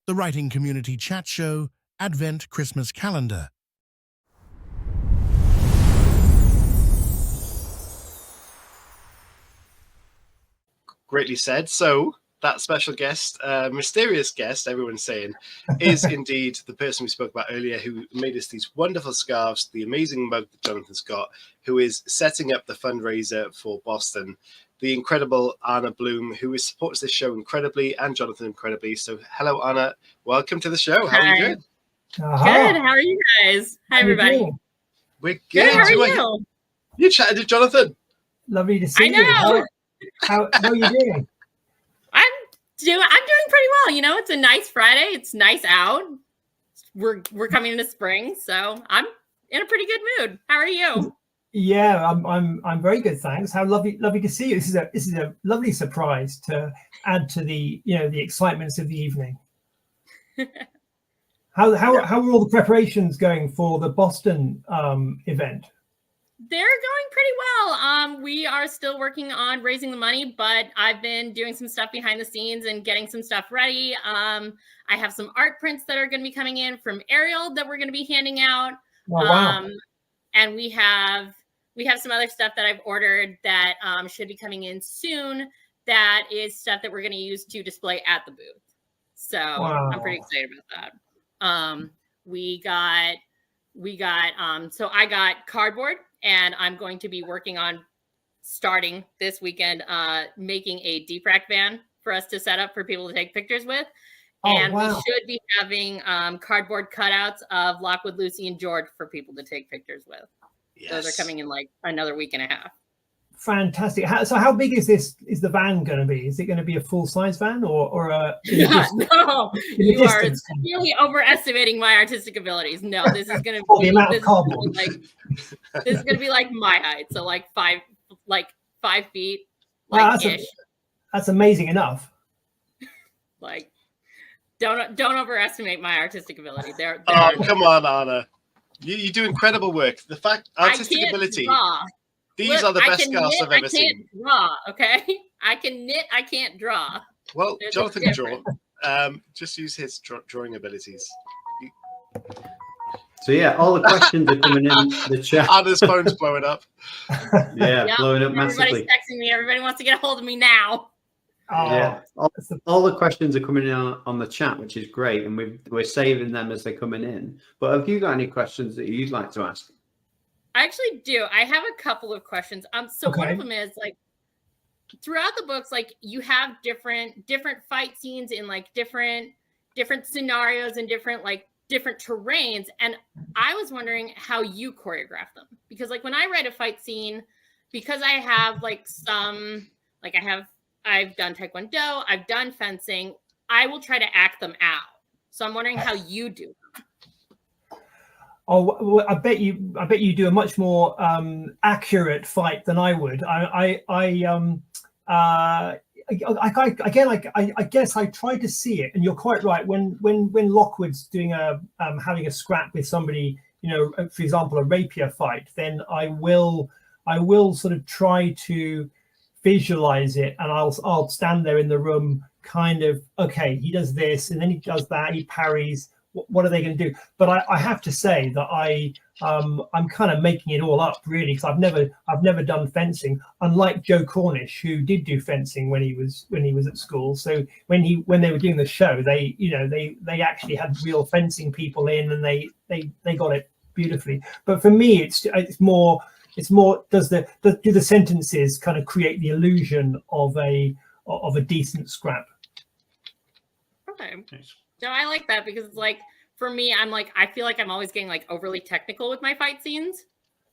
the Writing Community Chat Show Advent Christmas Calendar. Greatly said. So that special guest, mysterious guest, everyone's saying, is indeed the person we spoke about earlier, who made us these wonderful scarves, the amazing mug that Jonathan's got, who is setting up the fundraiser for Boston, the incredible Anna Bloom, who supports this show incredibly, and Jonathan incredibly. So hello, Anna. Welcome to the show. How are you doing? Good. How are you guys? Hi, everybody. We're good. Good. How are you? You chatted to Jonathan. Lovely to see you. How are you doing? I'm doing pretty well. You know, it's a nice Friday. It's nice out. We're coming into spring, so I'm in a pretty good mood. How are you? Yeah, I'm very good, thanks. How lovely to see you. This is a lovely surprise to add to the the excitements of the evening. How are all the preparations going for the Boston event? They're going pretty well. We are still working on raising the money, but I've been doing some stuff behind the scenes and getting some stuff ready. I have some art prints that are going to be coming in from Ariel that we're going to be handing out. Oh, wow. And we have some other stuff that I've ordered that should be coming in soon. That is stuff that we're going to use to display at the booth. So wow. I'm pretty excited about that. So I got cardboard, and I'm going to be working on starting this weekend, making a deep rack van for us to set up for people to take pictures with. And wow. We should be having cardboard cutouts of Lockwood, Lucy, and George for people to take pictures with. Yes. Those are coming in like another week and a half. Fantastic. So how big is the van going to be? Is it going to be a full-size van or a... No, you are really overestimating my artistic abilities. No, this is going to be... the amount of cardboard. This is going to be like my height. So like 5 feet. Wow, that's amazing enough. Like, don't overestimate my artistic ability. Oh, come on, Anna. You do incredible work. The fact, artistic ability... Draw. These are the best scarves I've ever seen. I can't draw, okay? I can knit, I can't draw. Well, Jonathan can draw. Just use his drawing abilities. So yeah, all the questions are coming in the chat. Anna's phone's blowing up. Yeah, blowing up massively. Everybody's texting me. Everybody wants to get a hold of me now. Oh, yeah, all the questions are coming in on the chat, which is great, and we're saving them as they're coming in. But have you got any questions that you'd like to ask? I actually do. I have a couple of questions. So okay. One of them is like throughout the books, like you have different fight scenes in like different scenarios and different terrains. And I was wondering how you choreograph them, because like when I write a fight scene, because I have I've done Taekwondo, I've done fencing, I will try to act them out. So I'm wondering how you do them. Oh, well, I bet you do a much more accurate fight than I would. I guess I try to see it, and you're quite right. When Lockwood's doing having a scrap with somebody, for example, a rapier fight, then I will sort of try to visualize it, and I'll stand there in the room, kind of, okay, he does this, and then he does that, he parries. What are they going to do? But I have to say that I'm kind of making it all up, really, because I've never done fencing, unlike Joe Cornish, who did do fencing when he was at school. So when they were doing the show, they actually had real fencing people in, and they got it beautifully. But for me, it's more do the sentences kind of create the illusion of a decent scrap? Okay. So I like that, because it's like, for me, I'm like, I feel like I'm always getting like overly technical with my fight scenes.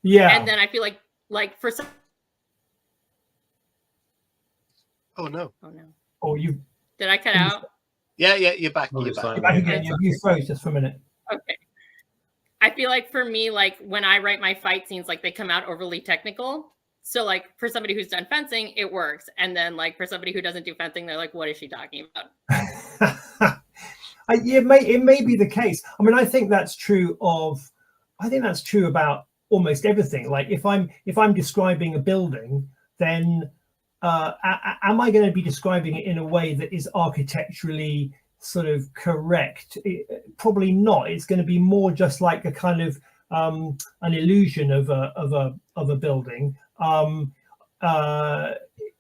Yeah. And then I feel like for some. Oh no. Oh, you. Did I cut out? Yeah, you're back. Oh, you're back again. You froze just for a minute. Okay. I feel like for me, like when I write my fight scenes, like they come out overly technical. So like for somebody who's done fencing, it works. And then like for somebody who doesn't do fencing, they're like, what is she talking about? It may be the case. I mean, I think that's true about almost everything. Like if I'm describing a building, then am I going to be describing it in a way that is architecturally sort of correct. Probably not. It's going to be more just like a kind of an illusion of a building.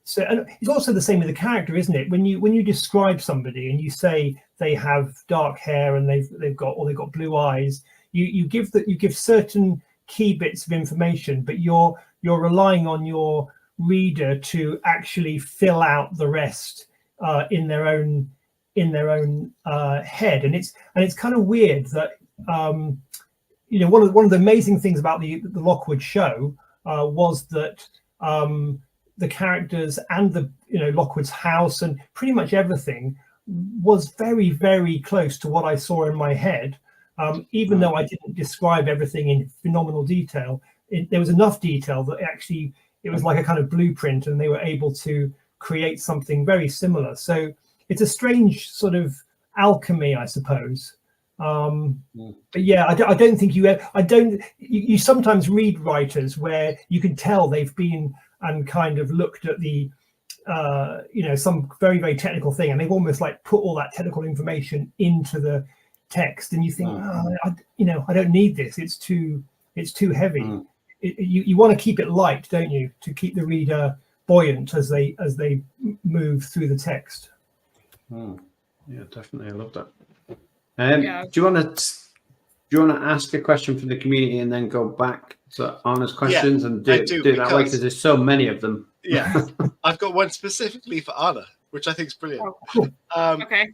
So and it's also the same with the character, isn't it? When you describe somebody and you say they have dark hair and they've got blue eyes, you give certain key bits of information, but you're relying on your reader to actually fill out the rest in their own head. And it's kind of weird that one of the amazing things about the Lockwood show was that the characters and Lockwood's house and pretty much everything was very, very close to what I saw in my head. Even though I didn't describe everything in phenomenal detail, there was enough detail that actually it was like a kind of blueprint, and they were able to create something very similar. So it's a strange sort of alchemy, I suppose. But yeah, I don't think you sometimes read writers where you can tell they've been and kind of looked at the some very, very technical thing, and they've almost like put all that technical information into the text, and you think, I don't need this. It's too heavy. You want to keep it light, don't you, to keep the reader buoyant as they move through the text. Yeah, definitely. I love that. Do you want to ask a question from the community and then go back to Anna's questions and do that way, because there's so many of them? Yeah, I've got one specifically for Anna, which I think is brilliant. Okay.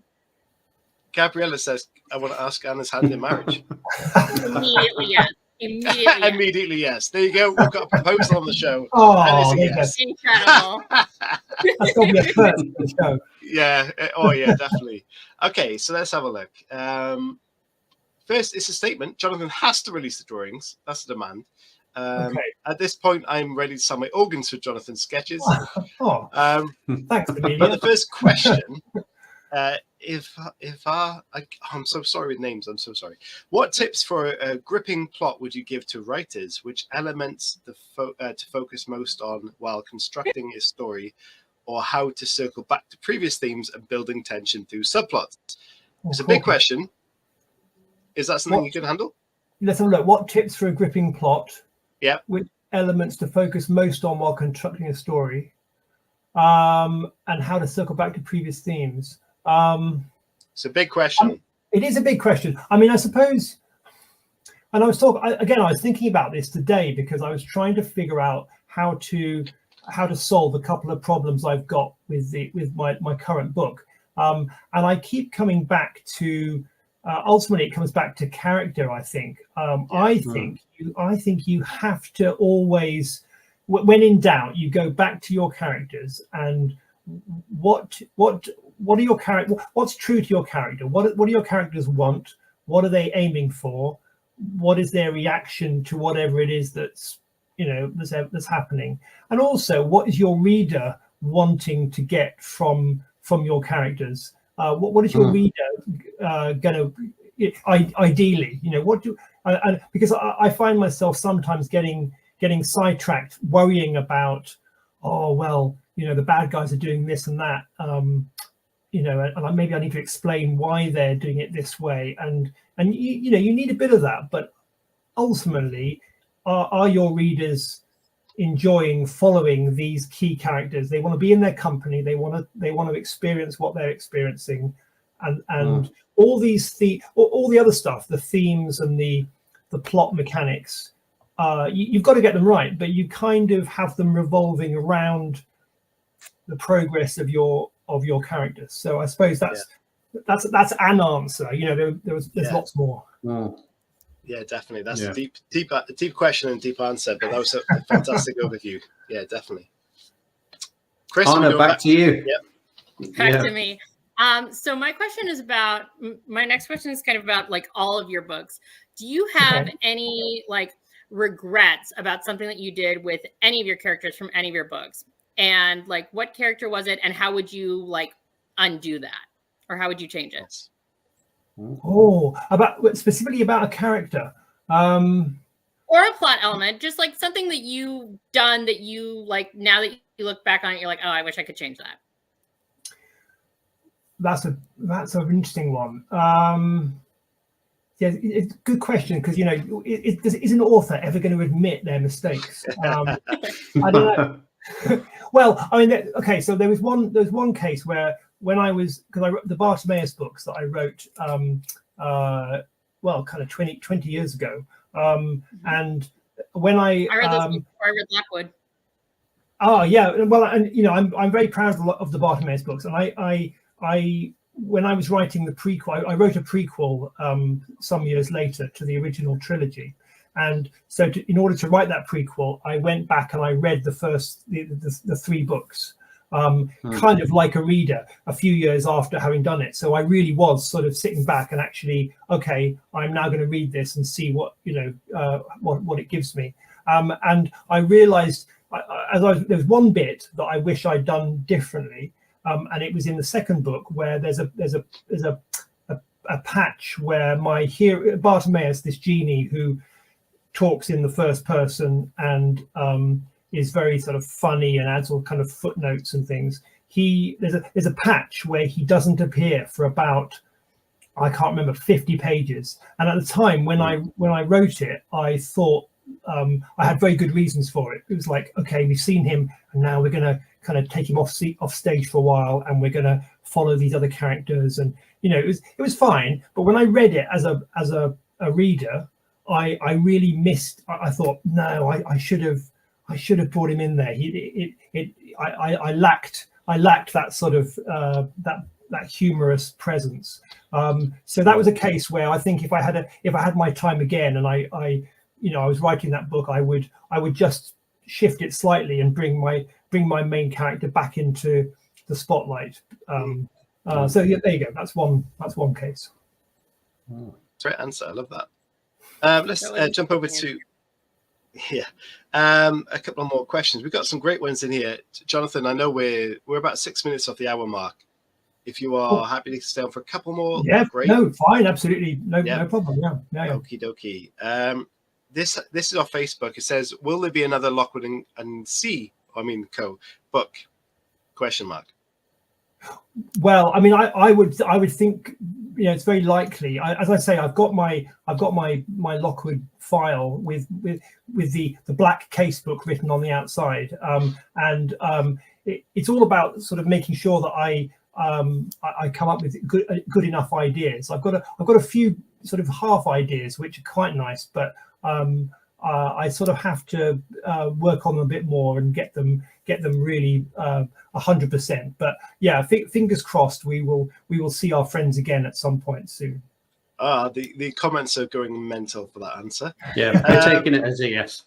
Gabriella says, I want to ask Anna's hand in marriage. Immediately, yes. Immediately, yes. There you go. We've got a proposal on the show. Oh, yes. Incredible. That's got to be a first for the show. Yeah. Oh, yeah, definitely. Okay, so let's have a look. First, it's a statement. Jonathan has to release the drawings. That's the demand. At this point, I'm ready to sell my organs for Jonathan's sketches. Thanks, but the first question, I'm so sorry with names. I'm so sorry. What tips for a gripping plot would you give to writers? Which elements to focus most on while constructing a story, or how to circle back to previous themes and building tension through subplots? It's a big question. Is that something you can handle? Let's have a look. What tips for a gripping plot? Yeah. Which elements to focus most on while constructing a story, and how to circle back to previous themes. It's a big question. It is a big question. I mean, I suppose, and I was thinking about this today because I was trying to figure out how to solve a couple of problems I've got with my current book, and I keep coming back to. Ultimately, it comes back to character. I think. I think you have to always, when in doubt, you go back to your characters and what are your character? What's true to your character? What do your characters want? What are they aiming for? What is their reaction to whatever it is that's happening? And also, what is your reader wanting to get from your characters? What is your reader going to ideally? Because I find myself sometimes getting sidetracked, worrying about, the bad guys are doing this and that, and maybe I need to explain why they're doing it this way, and you need a bit of that. But ultimately, are your readers enjoying following these key characters? They want to be in their company. They want to experience what they're experiencing, and all the other stuff, the themes and the plot mechanics. You've got to get them right, but you kind of have them revolving around the progress of your characters. So I suppose that's an answer. There's lots more. Yeah, definitely. That's a deep question and deep answer, but that was a fantastic overview. Yeah, definitely. Chris, Anna, back to you. Yep. Back to me. So my next question is kind of about like all of your books. Do you have any like regrets about something that you did with any of your characters from any of your books? And like, what character was it, and how would you like undo that, or how would you change it? Specifically about a character, or a plot element, just like something that you've done that you like. Now that you look back on it, you're like, oh, I wish I could change that. that's an interesting one. Yeah, it's a good question, because is an author ever going to admit their mistakes? I don't know. Well, I mean, okay, so there was one case where, when I because I wrote the Bartimaeus books that I wrote, well, kind of 20 years ago, and when I read those before I read Lockwood. Oh yeah, well, and I'm very proud of the Bartimaeus books, and I when I was writing the prequel, I wrote a prequel some years later to the original trilogy. And so in order to write that prequel, I went back and I read the three books, kind of like a reader, a few years after having done it. So I really was sort of sitting back and actually, okay, I'm now going to read this and see what what it gives me. And I realized, there's one bit that I wish I'd done differently. And it was in the second book, where there's a patch where my hero Bartimaeus, this genie who talks in the first person and is very sort of funny and adds all kind of footnotes and things. There's a patch where he doesn't appear for about, I can't remember, 50 pages. And at the time when I wrote it, I thought I had very good reasons for it. It was like, okay, we've seen him, and now we're going to kind of take him off stage for a while, and we're going to follow these other characters, and it was fine. But when I read it as a reader, I really missed. I thought, no, I should have brought him in there. I lacked that sort of that humorous presence. So that was a case where I think if I had my time again, and I was writing that book, I would just shift it slightly and bring my main character back into the spotlight. So yeah, there you go. That's one case. Great answer. I love that. Let's jump over to a couple of more questions. We've got some great ones in here. Jonathan, I know we're about 6 minutes off the hour mark. If you are happy to stay on for a couple more, great. No, fine, absolutely, no problem. Yeah. Okie dokie. This is off Facebook. It says, "Will there be another Lockwood and Co book?" ? Well, I mean, I would think, it's very likely. As I say, I've got my Lockwood file with the black case book written on the outside, and it's all about sort of making sure that I come up with good enough ideas. I've got a few sort of half ideas which are quite nice, but I sort of have to work on them a bit more and get them really 100%. But yeah, fingers crossed, we will see our friends again at some point soon. The comments are going mental for that answer. Yeah, we're taking it as a yes.